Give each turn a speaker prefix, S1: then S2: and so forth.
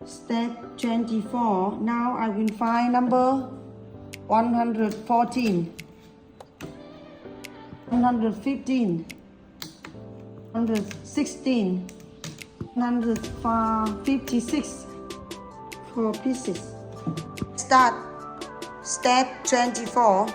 S1: Step 24. Now I will find number 114, 115, 116, 156. 4 pieces. Start. Step 24.